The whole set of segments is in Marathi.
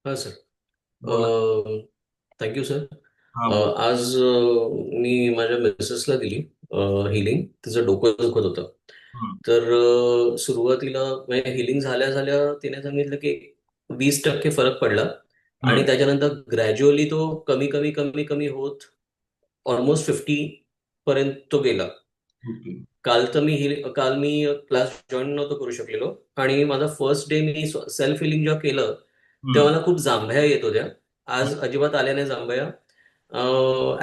हां सर. बोला. Thank you sir. हा, बोला. आज मी माझ्या मिसेसला दिली हिलिंग. तिचं डोकं दुखत होतं. हम्म, तर सुरुवातीला म्हणजे हिलिंग झाल्या झाल्या तिने सांगितलं की 20% फरक पडला. आणि हम्म, त्याच्यानंतर ग्रॅज्युअली तो कमी कमी कमी कमी होत ऑलमोस्ट 50 पर्यंत तो गेला. ओके. काल मी क्लास जॉईन नव्हतो करू शकलेलो. आणि माझा फर्स्ट डे मी सेल्फ हिलिंग जेव्हा केलं तेव्हा हम्म, मला खूप जांभया येत होत्या. हम्म, आज अजिबात आल्या नाही जांभया.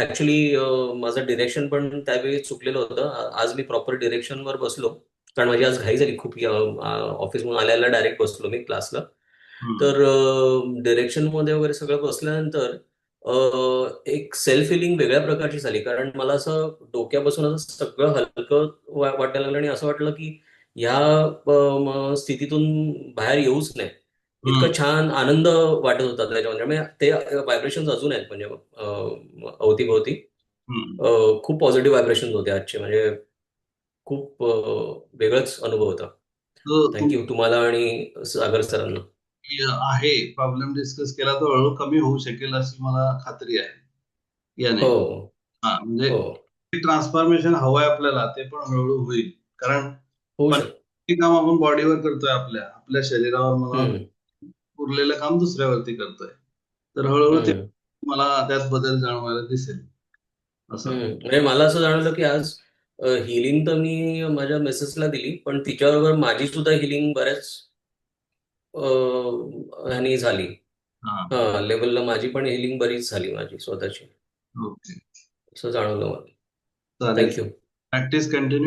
ऍक्च्युली माझं डिरेक्शन पण त्यावेळी चुकलेलं होतं. आज मी प्रॉपर डिरेक्शनवर बसलो. कारण माझी आज घाई झाली खूप. ऑफिसमधून आल्याला डायरेक्ट बसलो मी क्लासला. हम्म, तर डिरेक्शन मध्ये वगैरे सगळं बसल्यानंतर एक सेल्फ हिलिंग वेगळ्या प्रकारची झाली. कारण मला असं डोक्यापासून असं सगळं हलकं वाटायला लागलं आणि असं वाटलं की ह्या स्थितीतून बाहेर येऊच नाही. हम्म, इतकं छान आनंद वाटत होता त्याच्यामध्ये. म्हणजे ते व्हायब्रेशन अजून आहेत म्हणजे अवतीभोवती. हम्म. खूप पॉझिटिव्ह व्हायब्रेशन होते आजचे. म्हणजे खूप वेगळाच अनुभव होता. तर थँक्यू तुम्हाला आणि सागर सरांना. आहे प्रॉब्लेम डिस्कस केला तर हळूहळू कमी होऊ शकेल अशी मला खात्री आहे याने. हो. हा, म्हणजे हो. ट्रान्सफॉर्मेशन हवंय आपल्याला ते पण हळूहळू होईल. कारण होऊ पण शकतो. हे काम आपण बॉडीवर करतोय, आपल्या आपल्या शरीरावर म्हणा, हम्म. उरलेलं काम दुसऱ्यावरती करतोय. तर हळूहळू ते हम्म. मला त्यात बदल जाणवायला दिसेल असं. म्हणजे मला असं जाणवलं की आज हिलिंग तर मी माझ्या मिसेसला दिली पण तिच्याबरोबर माझी सुद्धा हिलिंग बऱ्याच ह्यानी झाली. हा. हा लेवलला माझी पण हिलिंग बरीच झाली माझी स्वतःची. ओके. असं जाणवलं मला. चालेल. थँक्यू. Practice continue